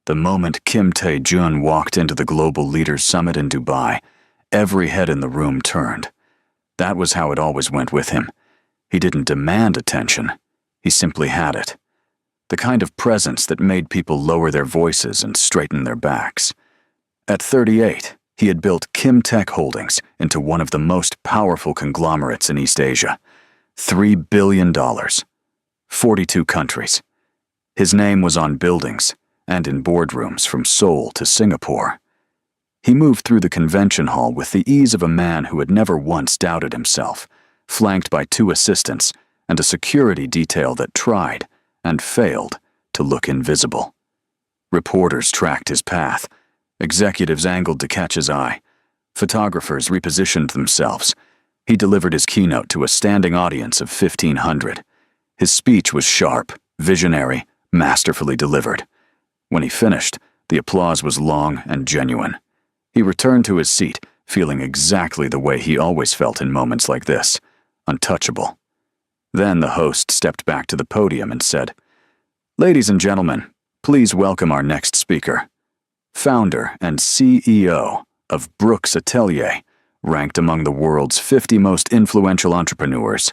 The moment Kim Tae-jun walked into the Global Leaders Summit in Dubai, every head in the room turned. That was how it always went with him. He didn't demand attention. He simply had it. The kind of presence that made people lower their voices and straighten their backs. At 38, he had built Kim Tech Holdings into one of the most powerful conglomerates in East Asia. $3 billion. 42 countries. His name was on buildings and in boardrooms from Seoul to Singapore. He moved through the convention hall with the ease of a man who had never once doubted himself, flanked by 2 assistants and a security detail that tried and failed to look invisible. Reporters tracked his path. Executives angled to catch his eye. Photographers repositioned themselves. He delivered his keynote to a standing audience of 1,500. His speech was sharp, visionary, masterfully delivered. When he finished, the applause was long and genuine. He returned to his seat, feeling exactly the way he always felt in moments like this, untouchable. Then the host stepped back to the podium and said, "Ladies and gentlemen, please welcome our next speaker. Founder and CEO of Brooks Atelier, ranked among the world's 50 most influential entrepreneurs,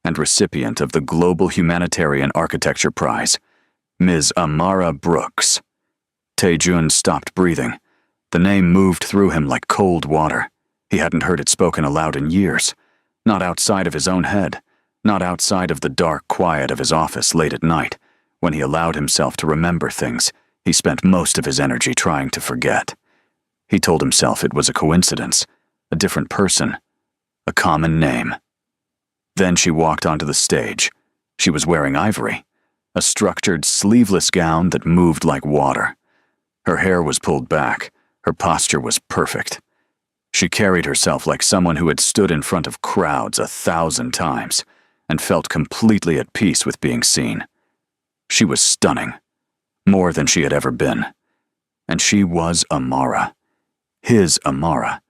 and recipient of the Global Humanitarian Architecture Prize, Ms. Amara Brooks." Tae-jun stopped breathing. The name moved through him like cold water. He hadn't heard it spoken aloud in years. Not outside of his own head. Not outside of the dark quiet of his office late at night, when he allowed himself to remember things he spent most of his energy trying to forget. He told himself it was a coincidence, a different person, a common name. Then she walked onto the stage. She was wearing ivory, a structured, sleeveless gown that moved like water. Her hair was pulled back. Her posture was perfect. She carried herself like someone who had stood in front of crowds 1,000 times and felt completely at peace with being seen. She was stunning, more than she had ever been. And she was Amara. His Amara.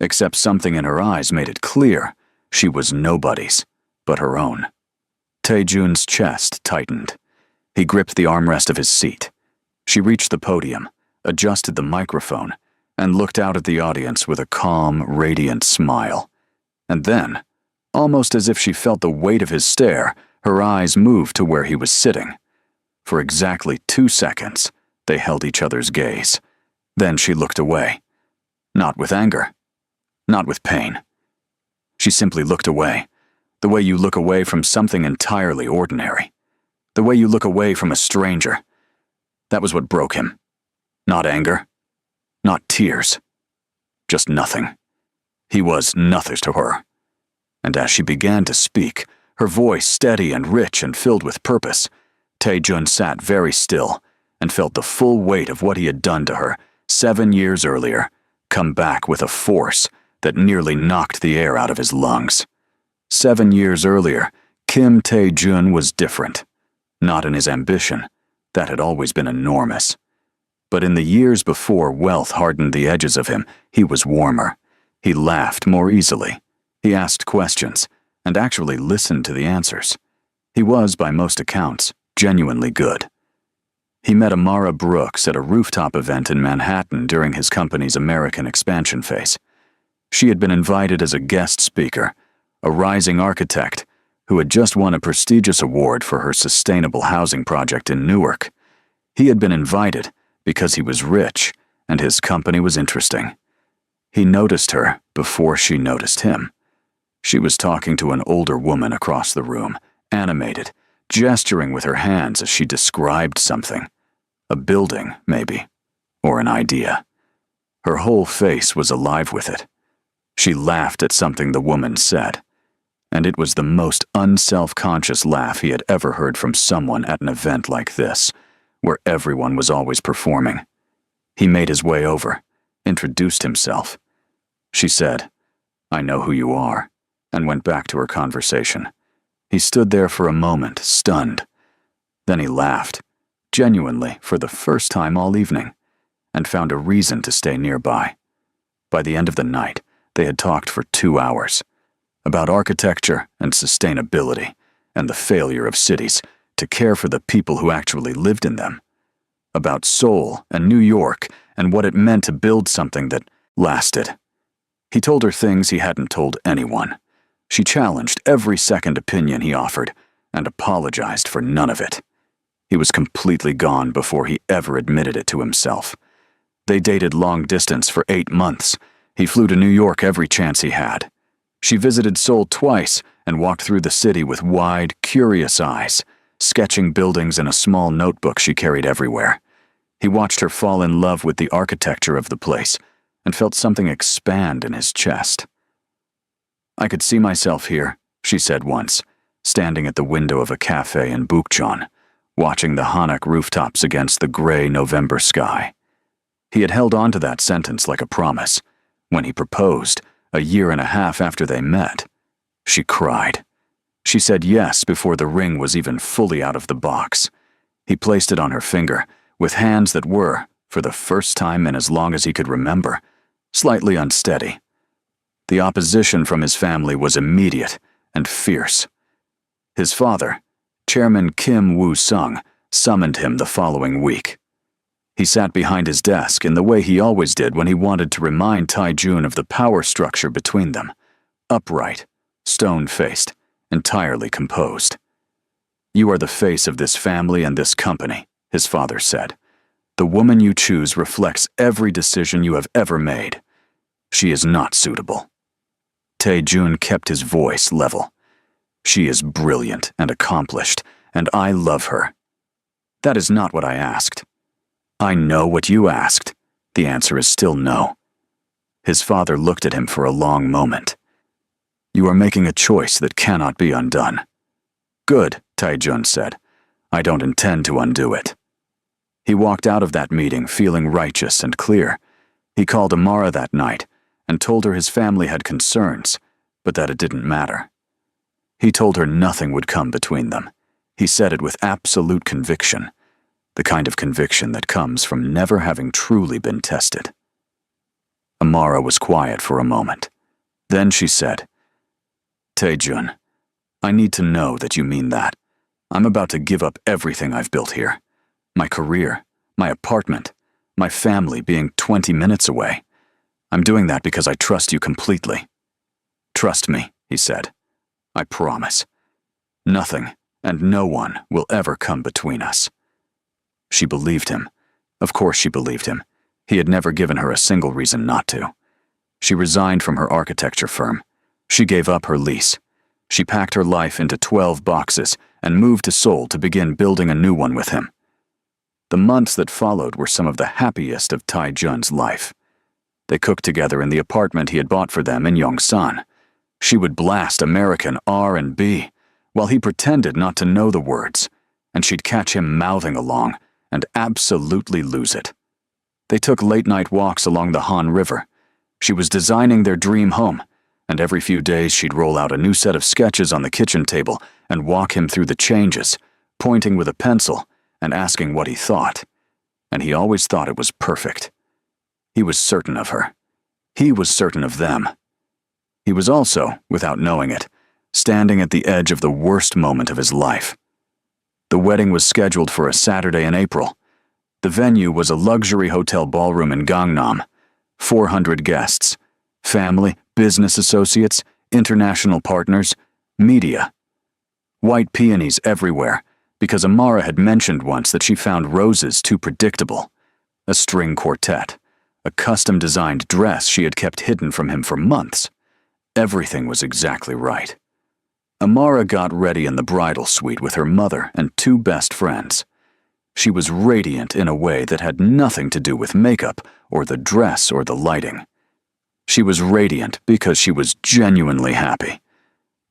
Except something in her eyes made it clear she was nobody's but her own. Tae-jun's chest tightened. He gripped the armrest of his seat. She reached the podium, adjusted the microphone, and looked out at the audience with a calm, radiant smile. And then, almost as if she felt the weight of his stare, her eyes moved to where he was sitting. For exactly 2 seconds, they held each other's gaze. Then she looked away. Not with anger. Not with pain. She simply looked away, the way you look away from something entirely ordinary. The way you look away from a stranger. That was what broke him. Not anger. Not tears. Just nothing. He was nothing to her. And as she began to speak, her voice steady and rich and filled with purpose, Tae-jun sat very still and felt the full weight of what he had done to her 7 years earlier come back with a force that nearly knocked the air out of his lungs. 7 years earlier, Kim Tae-jun was different. Not in his ambition. That had always been enormous. But in the years before wealth hardened the edges of him, he was warmer. He laughed more easily. He asked questions and actually listened to the answers. He was, by most accounts, genuinely good. He met Amara Brooks at a rooftop event in Manhattan during his company's American expansion phase. She had been invited as a guest speaker, a rising architect who had just won a prestigious award for her sustainable housing project in Newark. He had been invited because he was rich and his company was interesting. He noticed her before she noticed him. She was talking to an older woman across the room, animated, gesturing with her hands as she described something. A building, maybe, or an idea. Her whole face was alive with it. She laughed at something the woman said, and it was the most unself-conscious laugh he had ever heard from someone at an event like this, where everyone was always performing. He made his way over, introduced himself. She said, "I know who you are," and went back to her conversation. He stood there for a moment, stunned. Then he laughed, genuinely for the first time all evening, and found a reason to stay nearby. By the end of the night, they had talked for 2 hours, about architecture and sustainability, and the failure of cities to care for the people who actually lived in them. about Seoul and New York and what it meant to build something that lasted. He told her things he hadn't told anyone. She challenged every second opinion he offered and apologized for none of it. He was completely gone before he ever admitted it to himself. They dated long distance for 8 months. He flew to New York every chance he had. She visited Seoul twice and walked through the city with wide, curious eyes, sketching buildings in a small notebook she carried everywhere. He watched her fall in love with the architecture of the place and felt something expand in his chest. "I could see myself here," she said once, standing at the window of a cafe in Bukchon, watching the Hanak rooftops against the gray November sky. He had held on to that sentence like a promise. When he proposed, a year and a half after they met, she cried. She said yes before the ring was even fully out of the box. He placed it on her finger, with hands that were, for the first time in as long as he could remember, slightly unsteady. The opposition from his family was immediate and fierce. His father, Chairman Kim Woo-sung, summoned him the following week. He sat behind his desk in the way he always did when he wanted to remind Tae-jun of the power structure between them. Upright, stone-faced, entirely composed. "You are the face of this family and this company," his father said. "The woman you choose reflects every decision you have ever made. She is not suitable." Tae-jun kept his voice level. "She is brilliant and accomplished, and I love her." "That is not what I asked." "I know what you asked. The answer is still no." His father looked at him for a long moment. "You are making a choice that cannot be undone." "Good," Tae-jun said. "I don't intend to undo it." He walked out of that meeting feeling righteous and clear. He called Amara that night and told her his family had concerns, but that it didn't matter. He told her nothing would come between them. He said it with absolute conviction, the kind of conviction that comes from never having truly been tested. Amara was quiet for a moment. Then she said, "Tae-jun, I need to know that you mean that. I'm about to give up everything I've built here. My career, my apartment, my family being 20 minutes away. I'm doing that because I trust you completely." "Trust me," he said. "I promise. Nothing and no one will ever come between us." She believed him. Of course she believed him. He had never given her a single reason not to. She resigned from her architecture firm. She gave up her lease. She packed her life into 12 boxes and moved to Seoul to begin building a new one with him. The months that followed were some of the happiest of Tae-jun's life. They cooked together in the apartment he had bought for them in Yongsan. She would blast American R&B, while he pretended not to know the words, and she'd catch him mouthing along and absolutely lose it. They took late-night walks along the Han River. She was designing their dream home, and every few days she'd roll out a new set of sketches on the kitchen table and walk him through the changes, pointing with a pencil and asking what he thought. And he always thought it was perfect. He was certain of her. He was certain of them. He was also, without knowing it, standing at the edge of the worst moment of his life. The wedding was scheduled for a Saturday in April. The venue was a luxury hotel ballroom in Gangnam. 400 guests. Family, business associates, international partners, media. White peonies everywhere, because Amara had mentioned once that she found roses too predictable. A string quartet. A custom-designed dress she had kept hidden from him for months. Everything was exactly right. Amara got ready in the bridal suite with her mother and 2 best friends. She was radiant in a way that had nothing to do with makeup or the dress or the lighting. She was radiant because she was genuinely happy.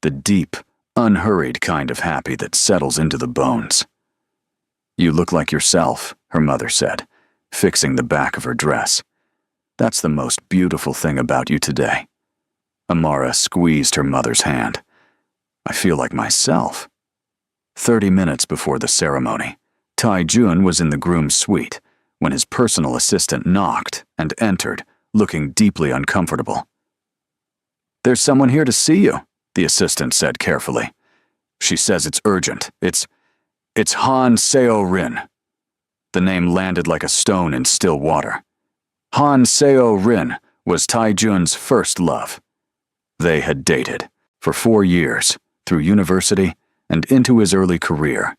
The deep, unhurried kind of happy that settles into the bones. "You look like yourself," her mother said, fixing the back of her dress. "That's the most beautiful thing about you today." Amara squeezed her mother's hand. "I feel like myself." 30 minutes before the ceremony, Tae-jun was in the groom's suite when his personal assistant knocked and entered, looking deeply uncomfortable. "There's someone here to see you," the assistant said carefully. "She says it's urgent. It's Han Seo-rin." The name landed like a stone in still water. Han Seo-rin was Tae-jun's first love. They had dated for 4 years, through university and into his early career,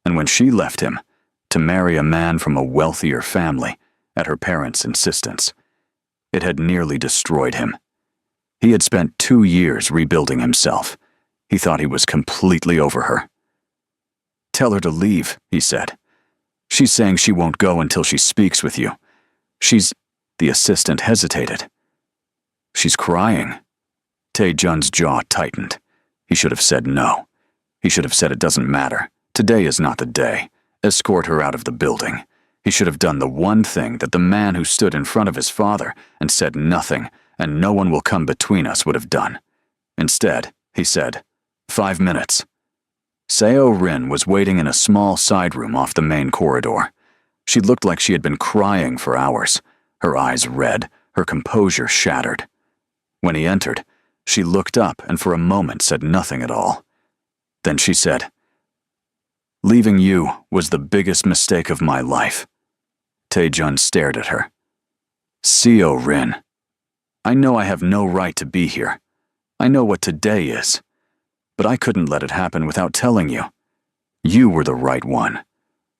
and when she left him to marry a man from a wealthier family at her parents' insistence, it had nearly destroyed him. He had spent 2 years rebuilding himself. He thought he was completely over her. "Tell her to leave," he said. "She's saying she won't go until she speaks with you. The assistant hesitated. "She's crying." Tae-jun's jaw tightened. He should have said no. He should have said it doesn't matter. Today is not the day. Escort her out of the building. He should have done the one thing that the man who stood in front of his father and said nothing, and no one will come between us, would have done. Instead, he said, 5 minutes. Seo-rin was waiting in a small side room off the main corridor. She looked like she had been crying for hours, her eyes red, her composure shattered. When he entered, she looked up and for a moment said nothing at all. Then she said, "Leaving you was the biggest mistake of my life." Tae-jun stared at her. "Seo-rin, I know I have no right to be here. I know what today is. But I couldn't let it happen without telling you. You were the right one.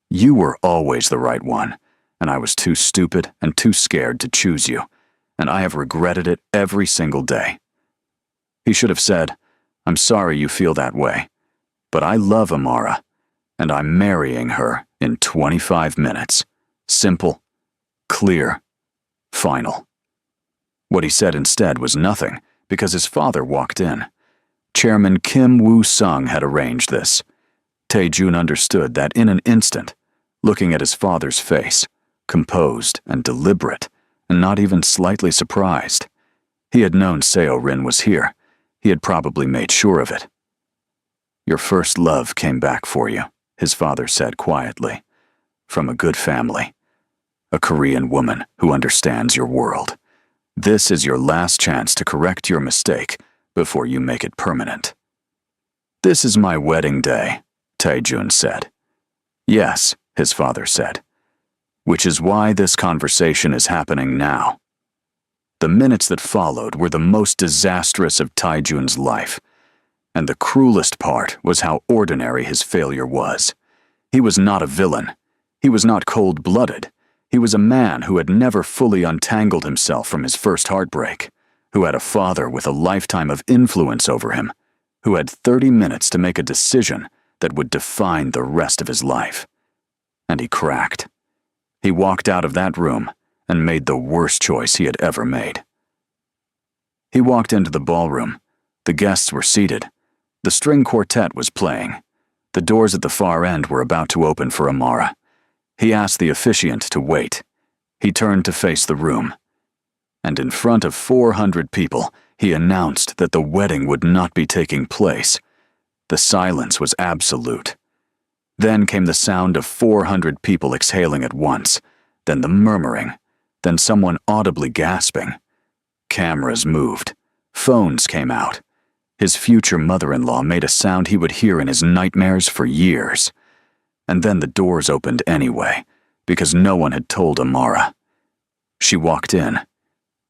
You were always the right one, and I was too stupid and too scared to choose you, and I have regretted it every single day." He should have said, "I'm sorry you feel that way, but I love Amara, and I'm marrying her in 25 minutes. Simple, clear, final." What he said instead was nothing, because his father walked in. Chairman Kim Woo-sung had arranged this. Tae-jun understood that in an instant, looking at his father's face, composed and deliberate, and not even slightly surprised. He had known Seo-rin was here. He had probably made sure of it. "Your first love came back for you," his father said quietly. "From a good family. A Korean woman who understands your world. This is your last chance to correct your mistake before you make it permanent." "This is my wedding day," Tae-jun said. "Yes," his father said. "Which is why this conversation is happening now." The minutes that followed were the most disastrous of Tae-jun's life, and the cruelest part was how ordinary his failure was. He was not a villain. He was not cold-blooded. He was a man who had never fully untangled himself from his first heartbreak, who had a father with a lifetime of influence over him, who had 30 minutes to make a decision that would define the rest of his life. And he cracked. He walked out of that room and made the worst choice he had ever made. He walked into the ballroom. The guests were seated. The string quartet was playing. The doors at the far end were about to open for Amara. He asked the officiant to wait. He turned to face the room. And in front of 400 people, he announced that the wedding would not be taking place. The silence was absolute. Then came the sound of 400 people exhaling at once, then the murmuring, then someone audibly gasping. Cameras moved. Phones came out. His future mother-in-law made a sound he would hear in his nightmares for years. And then the doors opened anyway, because no one had told Amara. She walked in.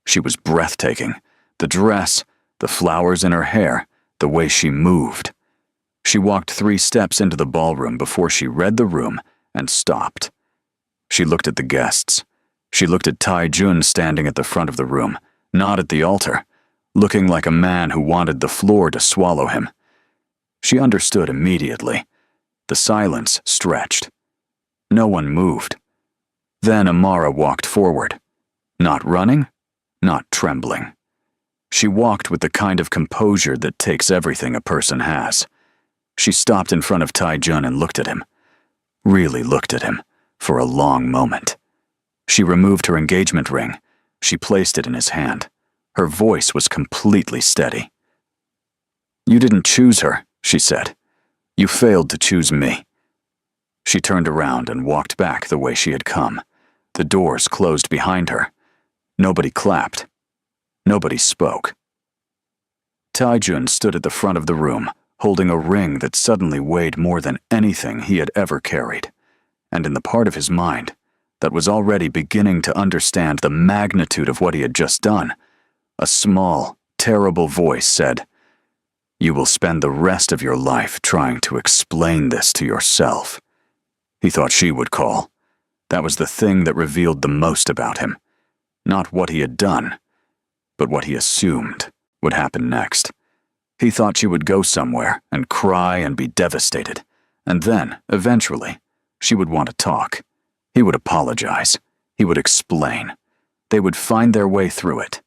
She was breathtaking. The dress, the flowers in her hair, the way she moved. She walked 3 steps into the ballroom before she read the room and stopped. She looked at the guests. She looked at Tae-jun standing at the front of the room, not at the altar, looking like a man who wanted the floor to swallow him. She understood immediately. The silence stretched. No one moved. Then Amara walked forward. Not running, not trembling. She walked with the kind of composure that takes everything a person has. She stopped in front of Tae-jun and looked at him. Really looked at him, for a long moment. She removed her engagement ring. She placed it in his hand. Her voice was completely steady. "You didn't choose her," she said. "You failed to choose me." She turned around and walked back the way she had come. The doors closed behind her. Nobody clapped. Nobody spoke. Tae-jun stood at the front of the room, holding a ring that suddenly weighed more than anything he had ever carried. and in the part of his mind that was already beginning to understand the magnitude of what he had just done, a small, terrible voice said, "You will spend the rest of your life trying to explain this to yourself." He thought she would call. That was the thing that revealed the most about him. Not what he had done, but what he assumed would happen next. He thought she would go somewhere and cry and be devastated, and then, eventually, she would want to talk. He would apologize. He would explain. They would find their way through it.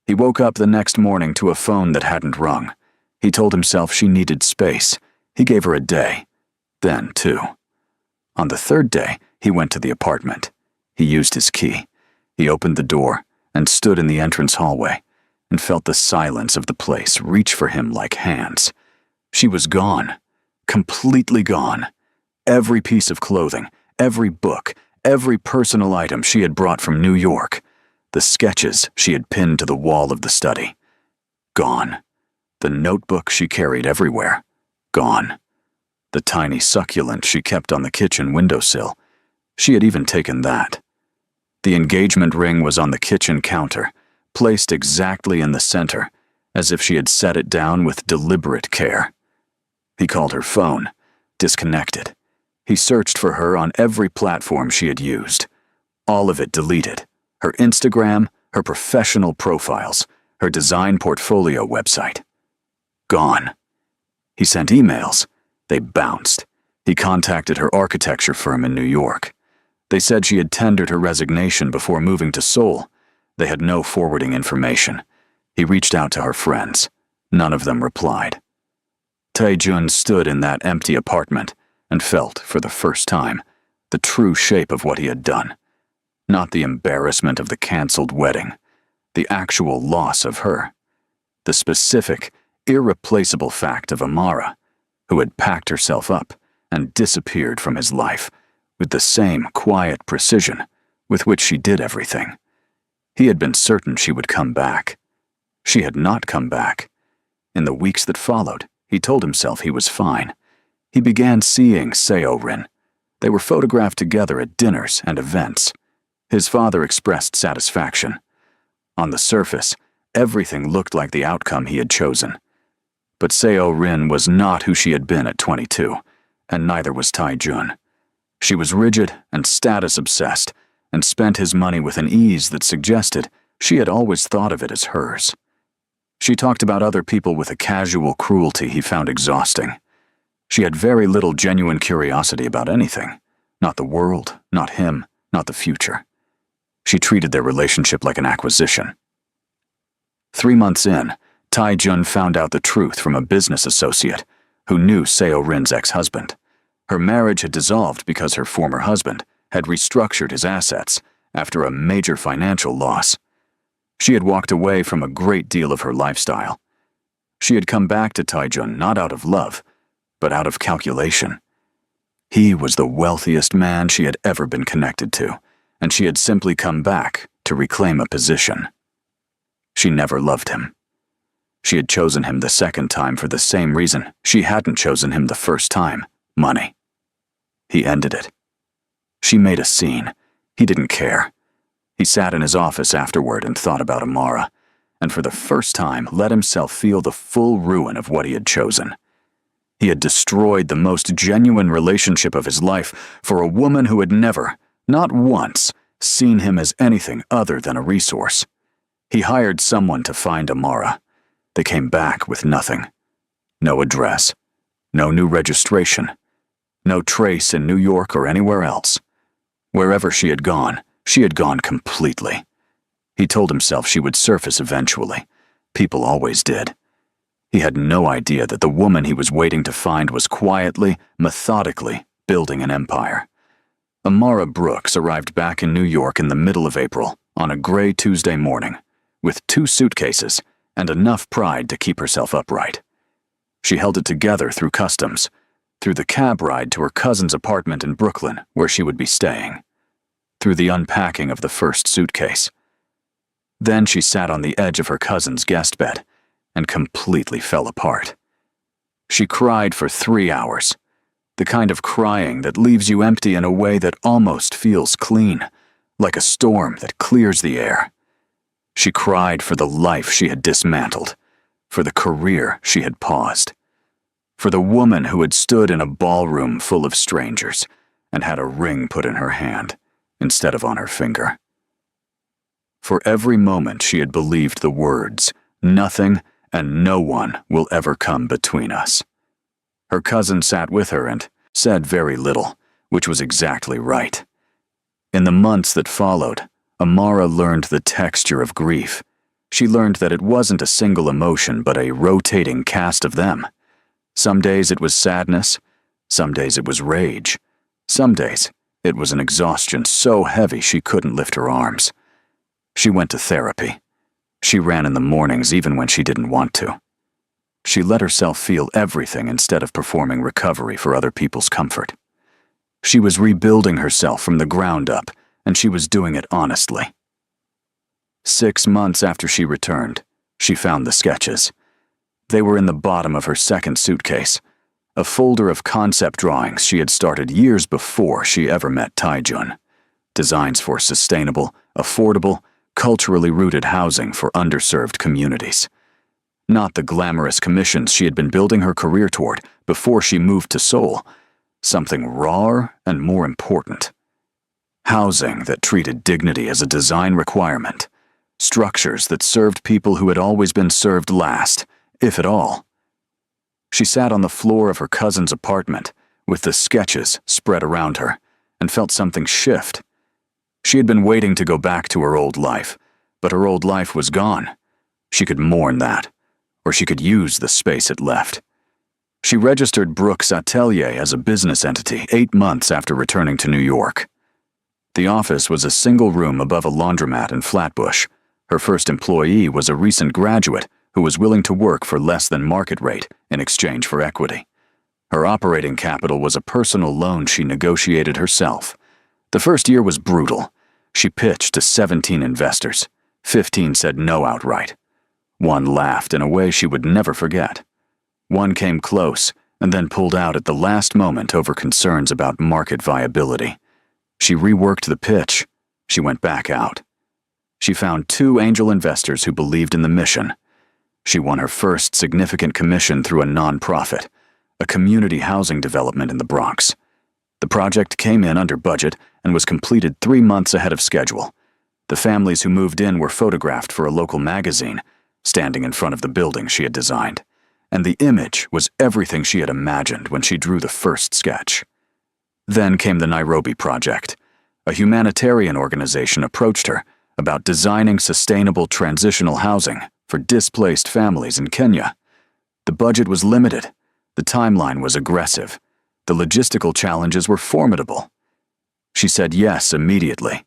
He woke up the next morning to a phone that hadn't rung. He told himself she needed space. He gave her a day, then 2. On the 3rd day, he went to the apartment. He used his key. He opened the door and stood in the entrance hallway and felt the silence of the place reach for him like hands. She was gone, completely gone. Every piece of clothing, every book, every personal item she had brought from New York, the sketches she had pinned to the wall of the study. Gone. The notebook she carried everywhere. Gone. The tiny succulent she kept on the kitchen windowsill. She had even taken that. The engagement ring was on the kitchen counter, placed exactly in the center, as if she had set it down with deliberate care. He called her phone, disconnected. He searched for her on every platform she had used. All of it deleted. Her Instagram, her professional profiles, her design portfolio website. Gone. He sent emails. They bounced. He contacted her architecture firm in New York. They said she had tendered her resignation before moving to Seoul. They had no forwarding information. He reached out to her friends. None of them replied. Tae-jun stood in that empty apartment and felt, for the first time, the true shape of what he had done. Not the embarrassment of the canceled wedding, the actual loss of her. The specific, irreplaceable fact of Amara, who had packed herself up and disappeared from his life with the same quiet precision with which she did everything. He had been certain she would come back. She had not come back. In the weeks that followed, he told himself he was fine. He began seeing Seo-rin. They were photographed together at dinners and events. His father expressed satisfaction. On the surface, everything looked like the outcome he had chosen. But Seo-rin was not who she had been at 22, and neither was Tae-jun. She was rigid and status-obsessed, and spent his money with an ease that suggested she had always thought of it as hers. She talked about other people with a casual cruelty he found exhausting. She had very little genuine curiosity about anything. Not the world, not him, not the future. She treated their relationship like an acquisition. 3 months in, Tae-jun found out the truth from a business associate who knew Seo-rin's ex-husband. Her marriage had dissolved because her former husband had restructured his assets after a major financial loss. She had walked away from a great deal of her lifestyle. She had come back to Tae-jun not out of love, but out of calculation. He was the wealthiest man she had ever been connected to, and she had simply come back to reclaim a position. She never loved him. She had chosen him the second time for the same reason she hadn't chosen him the first time: money. He ended it. She made a scene. He didn't care. He sat in his office afterward and thought about Amara, and for the first time let himself feel the full ruin of what he had chosen. He had destroyed the most genuine relationship of his life for a woman who had never, not once, seen him as anything other than a resource. He hired someone to find Amara. They came back with nothing. No address. No new registration. No trace in New York or anywhere else. Wherever she had gone completely. He told himself she would surface eventually. People always did. He had no idea that the woman he was waiting to find was quietly, methodically building an empire. Amara Brooks arrived back in New York in the middle of April, on a gray Tuesday morning, with 2 suitcases and enough pride to keep herself upright. She held it together through customs, through the cab ride to her cousin's apartment in Brooklyn, where she would be staying, through the unpacking of the first suitcase. Then she sat on the edge of her cousin's guest bed and completely fell apart. She cried for 3 hours. the kind of crying that leaves you empty in a way that almost feels clean, like a storm that clears the air. She cried for the life she had dismantled, for the career she had paused, for the woman who had stood in a ballroom full of strangers and had a ring put in her hand instead of on her finger. For every moment she had believed the words, "Nothing and no one will ever come between us." Her cousin sat with her and said very little, which was exactly right. In the months that followed, Amara learned the texture of grief. She learned that it wasn't a single emotion but a rotating cast of them. Some days it was sadness, some days it was rage, some days it was an exhaustion so heavy she couldn't lift her arms. She went to therapy. She ran in the mornings even when she didn't want to. She let herself feel everything instead of performing recovery for other people's comfort. She was rebuilding herself from the ground up, and she was doing it honestly. 6 months after she returned, she found the sketches. They were in the bottom of her second suitcase, a folder of concept drawings she had started years before she ever met Taijun. Designs for sustainable, affordable, culturally rooted housing for underserved communities. Not the glamorous commissions she had been building her career toward before she moved to Seoul. Something rawer and more important. Housing that treated dignity as a design requirement. Structures that served people who had always been served last, if at all. She sat on the floor of her cousin's apartment with the sketches spread around her and felt something shift. She had been waiting to go back to her old life, but her old life was gone. She could mourn that, or she could use the space it left. She registered Brooks Atelier as a business entity 8 months after returning to New York. The office was a single room above a laundromat in Flatbush. Her first employee was a recent graduate who was willing to work for less than market rate in exchange for equity. Her operating capital was a personal loan she negotiated herself. The first year was brutal. She pitched to 17 investors. 15 said no outright. One laughed in a way she would never forget. One came close and then pulled out at the last moment over concerns about market viability. She reworked the pitch. She went back out. She found 2 angel investors who believed in the mission. She won her first significant commission through a nonprofit, a community housing development in the Bronx. The project came in under budget and was completed 3 months ahead of schedule. The families who moved in were photographed for a local magazine, standing in front of the building she had designed, and the image was everything she had imagined when she drew the first sketch. Then came the Nairobi Project. A humanitarian organization approached her about designing sustainable transitional housing for displaced families in Kenya. The budget was limited. The timeline was aggressive. The logistical challenges were formidable. She said yes immediately.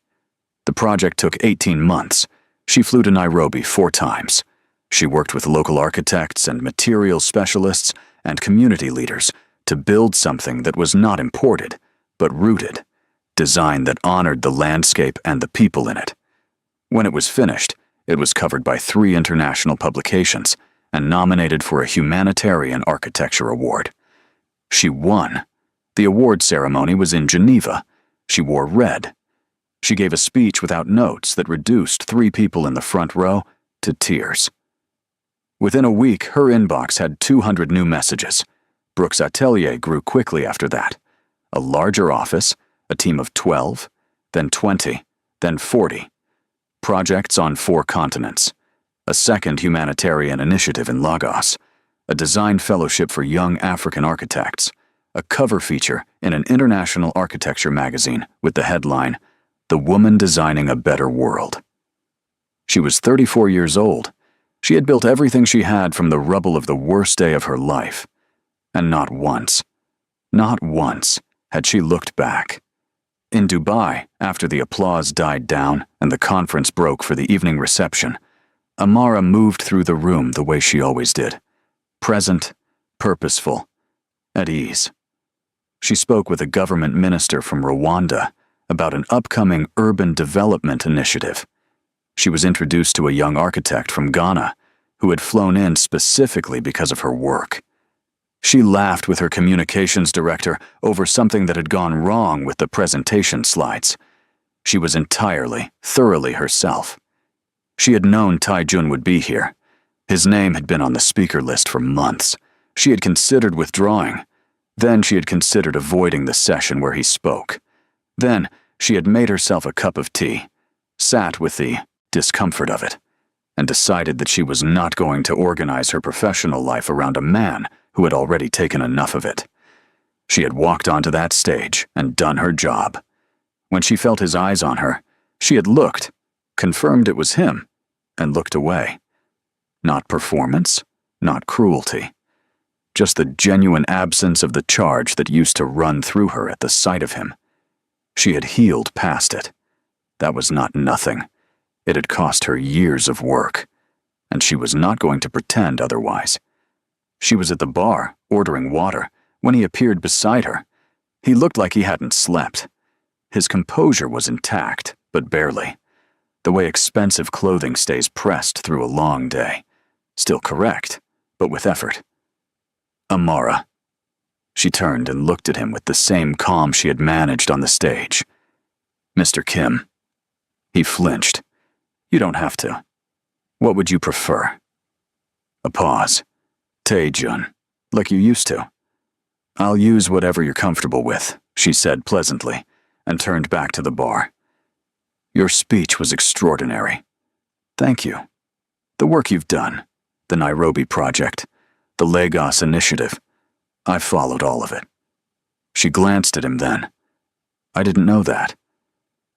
The project took 18 months. She flew to Nairobi 4 times. She worked with local architects and material specialists and community leaders to build something that was not imported, but rooted, design that honored the landscape and the people in it. When it was finished, it was covered by 3 international publications and nominated for a Humanitarian Architecture Award. She won. The award ceremony was in Geneva. She wore red. She gave a speech without notes that reduced 3 people in the front row to tears. Within a week, her inbox had 200 new messages. Brooks Atelier grew quickly after that. A larger office, a team of 12, then 20, then 40. Projects on 4 continents. A second humanitarian initiative in Lagos. A design fellowship for young African architects. A cover feature in an international architecture magazine with the headline, "The Woman Designing a Better World." She was 34 years old. She had built everything she had from the rubble of the worst day of her life. And not once had she looked back. In Dubai, after the applause died down and the conference broke for the evening reception, Amara moved through the room the way she always did. Present, purposeful, at ease. She spoke with a government minister from Rwanda about an upcoming urban development initiative. She was introduced to a young architect from Ghana who had flown in specifically because of her work. She laughed with her communications director over something that had gone wrong with the presentation slides. She was entirely, thoroughly herself. She had known Taijun would be here. His name had been on the speaker list for months. She had considered withdrawing. Then she had considered avoiding the session where he spoke. Then she had made herself a cup of tea, sat with the discomfort of it, and decided that she was not going to organize her professional life around a man who had already taken enough of it. She had walked onto that stage and done her job. When she felt his eyes on her, she had looked, confirmed it was him, and looked away. Not performance, not cruelty. Just the genuine absence of the charge that used to run through her at the sight of him. She had healed past it. That was not nothing. It had cost her years of work, and she was not going to pretend otherwise. She was at the bar, ordering water, when he appeared beside her. He looked like he hadn't slept. His composure was intact, but barely. The way expensive clothing stays pressed through a long day. Still correct, but with effort. Amara. She turned and looked at him with the same calm she had managed on the stage. Mr. Kim. He flinched. You don't have to. What would you prefer? A pause. Taejun, like you used to. I'll use whatever you're comfortable with, she said pleasantly, and turned back to the bar. Your speech was extraordinary. Thank you. The work you've done, the Nairobi project, the Lagos initiative, I followed all of it. She glanced at him then. I didn't know that.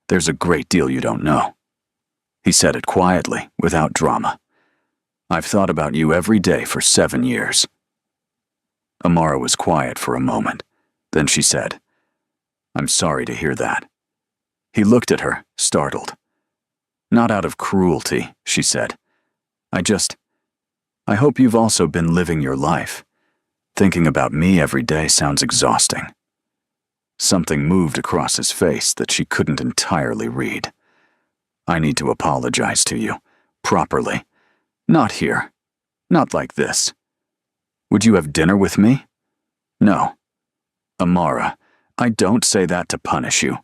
There's a great deal you don't know. He said it quietly, without drama. I've thought about you every day for 7 years. Amara was quiet for a moment. Then she said, I'm sorry to hear that. He looked at her, startled. Not out of cruelty, she said. I hope you've also been living your life. Thinking about me every day sounds exhausting. Something moved across his face that she couldn't entirely read. I need to apologize to you, properly. Not here. Not like this. Would you have dinner with me? No. Amara, I don't say that to punish you.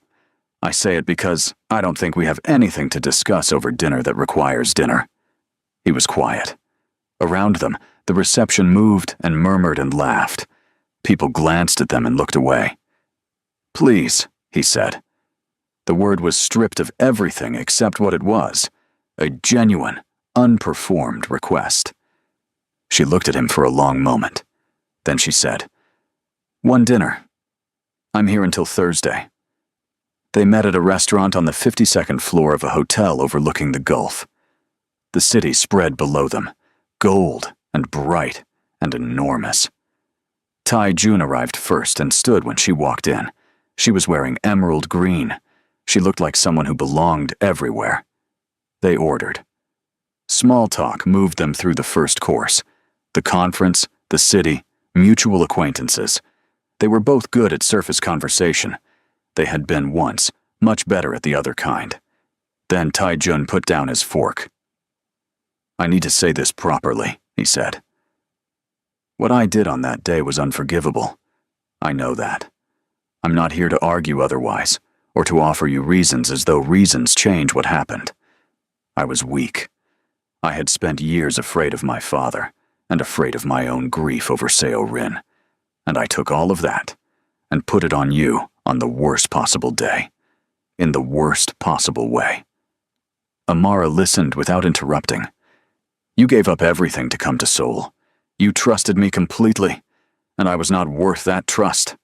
I say it because I don't think we have anything to discuss over dinner that requires dinner. He was quiet. Around them, the reception moved and murmured and laughed. People glanced at them and looked away. Please, he said. The word was stripped of everything except what it was, a genuine, unperformed request. She looked at him for a long moment. Then she said, One dinner. I'm here until Thursday. They met at a restaurant on the 52nd floor of a hotel overlooking the Gulf. The city spread below them, gold and bright and enormous. Taijun arrived first and stood when she walked in. She was wearing emerald green. She looked like someone who belonged everywhere. They ordered. Small talk moved them through the first course. The conference, the city, mutual acquaintances. They were both good at surface conversation. They had been once, much better at the other kind. Then Taijun put down his fork. I need to say this properly, he said. What I did on that day was unforgivable. I know that. I'm not here to argue otherwise, or to offer you reasons as though reasons change what happened. I was weak. I had spent years afraid of my father, and afraid of my own grief over Seo Rin, and I took all of that, and put it on you on the worst possible day, in the worst possible way. Amara listened without interrupting. You gave up everything to come to Seoul. You trusted me completely, and I was not worth that trust.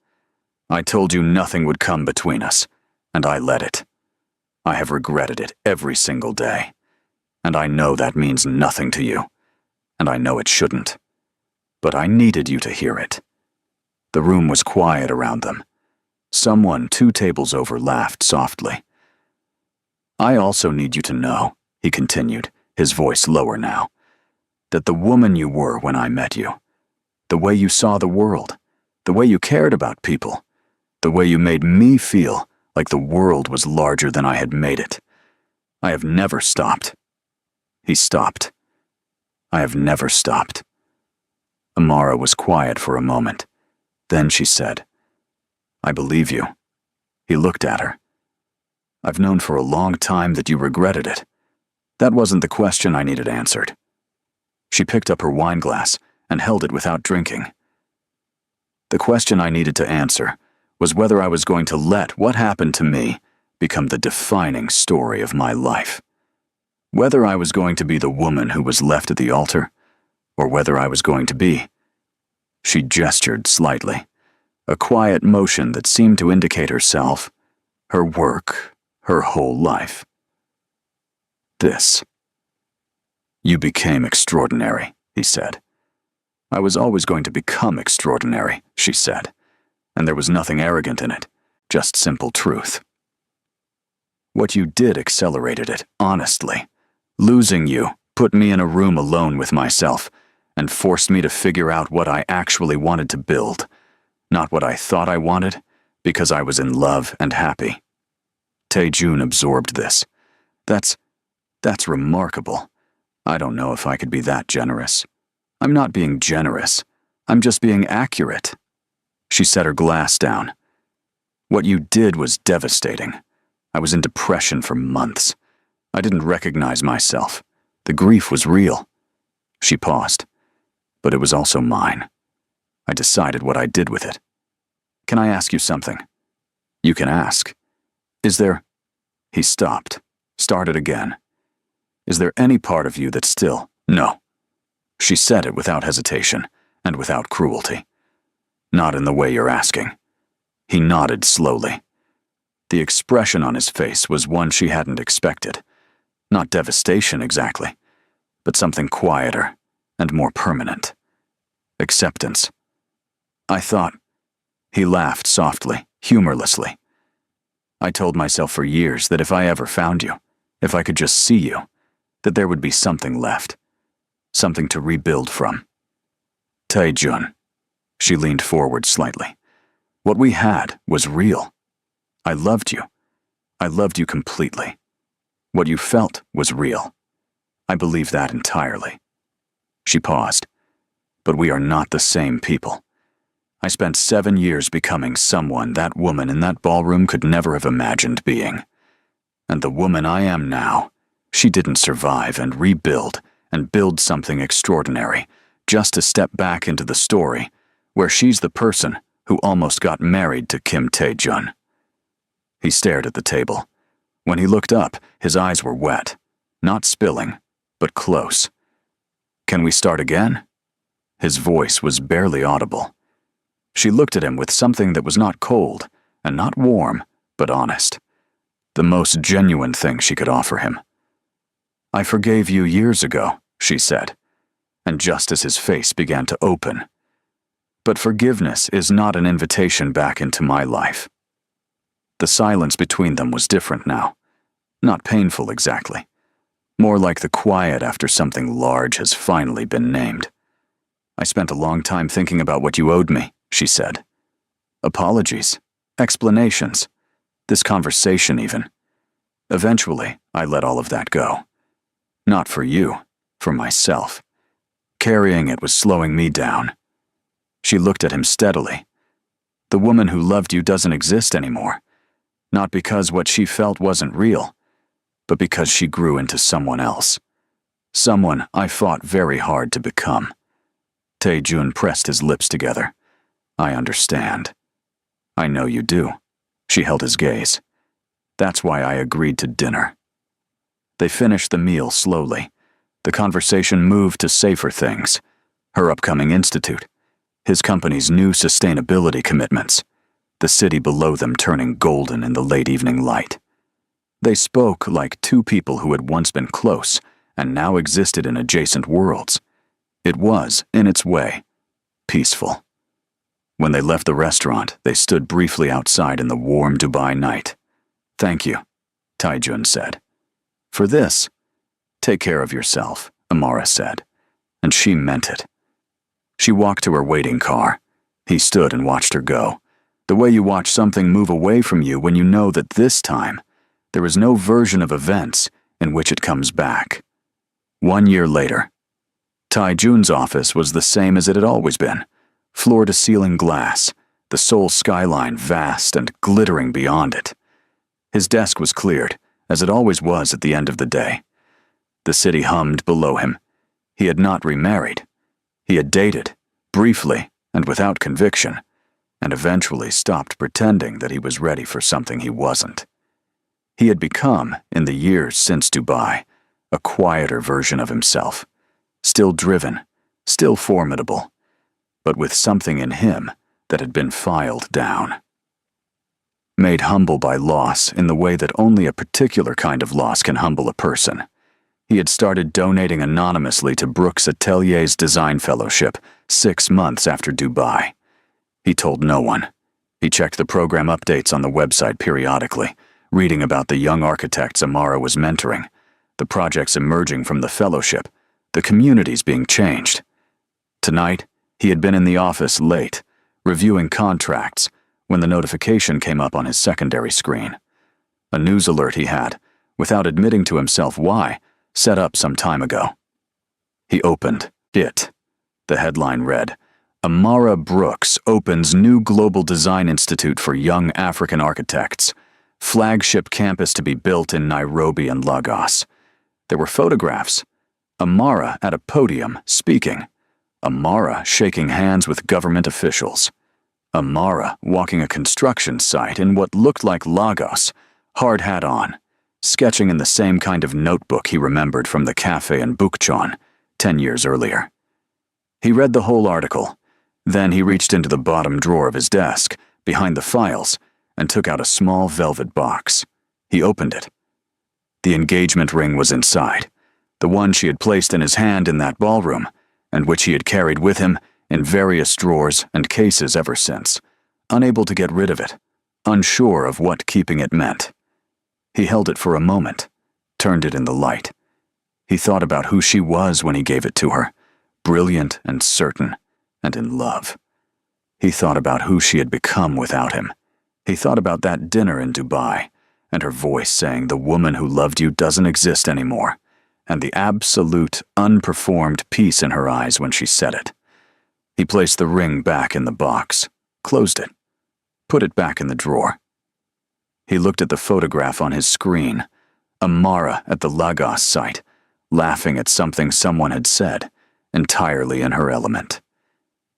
I told you nothing would come between us, and I let it. I have regretted it every single day, and I know that means nothing to you, and I know it shouldn't. But I needed you to hear it. The room was quiet around them. Someone 2 tables over laughed softly. I also need you to know, he continued, his voice lower now, that the woman you were when I met you, the way you saw the world, the way you cared about people, the way you made me feel like the world was larger than I had made it. I have never stopped. He stopped. I have never stopped. Amara was quiet for a moment. Then she said, "I believe you." He looked at her. "I've known for a long time that you regretted it. That wasn't the question I needed answered." She picked up her wine glass and held it without drinking. "The question I needed to answer was whether I was going to let what happened to me become the defining story of my life. Whether I was going to be the woman who was left at the altar, or whether I was going to be—" She gestured slightly, a quiet motion that seemed to indicate herself, her work, her whole life. "This. You became extraordinary," he said. "I was always going to become extraordinary," she said, and there was nothing arrogant in it, just simple truth. "What you did accelerated it, honestly. Losing you put me in a room alone with myself and forced me to figure out what I actually wanted to build, not what I thought I wanted, because I was in love and happy." Tae-jun absorbed this. That's remarkable. I don't know if I could be that generous. I'm not being generous. I'm just being accurate." She set her glass down. "What you did was devastating. I was in depression for months. I didn't recognize myself. The grief was real." She paused. "But it was also mine. I decided what I did with it. Can I ask you something?" "You can ask. Is there—" He stopped, started again. "Is there any part of you that still—" "No." She said it without hesitation and without cruelty. "Not in the way you're asking." He nodded slowly. The expression on his face was one she hadn't expected. Not devastation exactly, but something quieter and more permanent. Acceptance. "I thought—" He laughed softly, humorlessly. "I told myself for years that if I ever found you, if I could just see you, that there would be something left. Something to rebuild from." "Tae-jun." She leaned forward slightly. "What we had was real. I loved you. I loved you completely. What you felt was real. I believe that entirely." She paused. "But we are not the same people. I spent 7 years becoming someone that woman in that ballroom could never have imagined being. And the woman I am now, she didn't survive and rebuild and build something extraordinary just to step back into the story where she's the person who almost got married to Kim Tae-jun." He stared at the table. When he looked up, his eyes were wet, not spilling, but close. "Can we start again?" His voice was barely audible. She looked at him with something that was not cold and not warm, but honest. The most genuine thing she could offer him. "I forgave you years ago," she said, and just as his face began to open. "But forgiveness is not an invitation back into my life." The silence between them was different now. Not painful exactly. More like the quiet after something large has finally been named. "I spent a long time thinking about what you owed me," she said. "Apologies, explanations, this conversation even. Eventually, I let all of that go. Not for you, for myself. Carrying it was slowing me down." She looked at him steadily. "The woman who loved you doesn't exist anymore. Not because what she felt wasn't real, but because she grew into someone else. Someone I fought very hard to become." Tae-jun pressed his lips together. "I understand." "I know you do." She held his gaze. "That's why I agreed to dinner." They finished the meal slowly. The conversation moved to safer things. Her upcoming institute. His company's new sustainability commitments. The city below them turning golden in the late evening light. They spoke like two people who had once been close and now existed in adjacent worlds. It was, in its way, peaceful. When they left the restaurant, they stood briefly outside in the warm Dubai night. "Thank you," Tae-jun said. "For this." "Take care of yourself," Amara said, and she meant it. She walked to her waiting car. He stood and watched her go, the way you watch something move away from you when you know that this time, there is no version of events in which it comes back. 1 year later, Taijun's office was the same as it had always been. Floor-to-ceiling glass, the Seoul skyline vast and glittering beyond it. His desk was cleared, as it always was at the end of the day. The city hummed below him. He had not remarried. He had dated, briefly and without conviction, and eventually stopped pretending that he was ready for something he wasn't. He had become, in the years since Dubai, a quieter version of himself, still driven, still formidable, but with something in him that had been filed down. Made humble by loss in the way that only a particular kind of loss can humble a person, he had started donating anonymously to Brooks Atelier's design fellowship 6 months after Dubai. He told no one. He checked the program updates on the website periodically, reading about the young architects Amara was mentoring, the projects emerging from the fellowship, the communities being changed. Tonight, he had been in the office late, reviewing contracts, when the notification came up on his secondary screen. A news alert he had, without admitting to himself why, set up some time ago. He opened it. The headline read, "Amara Brooks opens new Global Design Institute for Young African Architects. Flagship campus to be built in Nairobi and Lagos." There were photographs. Amara at a podium, speaking. Amara shaking hands with government officials. Amara walking a construction site in what looked like Lagos, hard hat on, sketching in the same kind of notebook he remembered from the cafe in Bukchon 10 years earlier. He read the whole article. Then he reached into the bottom drawer of his desk, behind the files, and took out a small velvet box. He opened it. The engagement ring was inside, the one she had placed in his hand in that ballroom, and which he had carried with him in various drawers and cases ever since, unable to get rid of it, unsure of what keeping it meant. He held it for a moment, turned it in the light. He thought about who she was when he gave it to her, brilliant and certain, and in love. He thought about who she had become without him. He thought about that dinner in Dubai, and her voice saying the woman who loved you doesn't exist anymore, and the absolute, unperformed peace in her eyes when she said it. He placed the ring back in the box, closed it, put it back in the drawer. He looked at the photograph on his screen, Amara at the Lagos site, laughing at something someone had said, entirely in her element.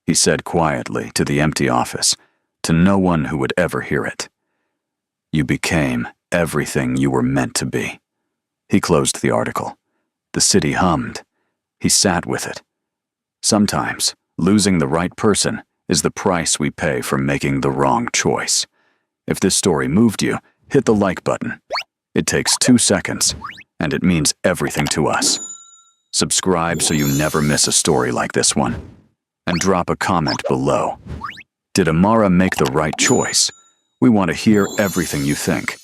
He said quietly to the empty office, to no one who would ever hear it, "You became everything you were meant to be." He closed the article. The city hummed. He sat with it. Sometimes, losing the right person is the price we pay for making the wrong choice. If this story moved you, hit the like button. It takes 2 seconds, and it means everything to us. Subscribe so you never miss a story like this one. And drop a comment below. Did Amara make the right choice? We want to hear everything you think.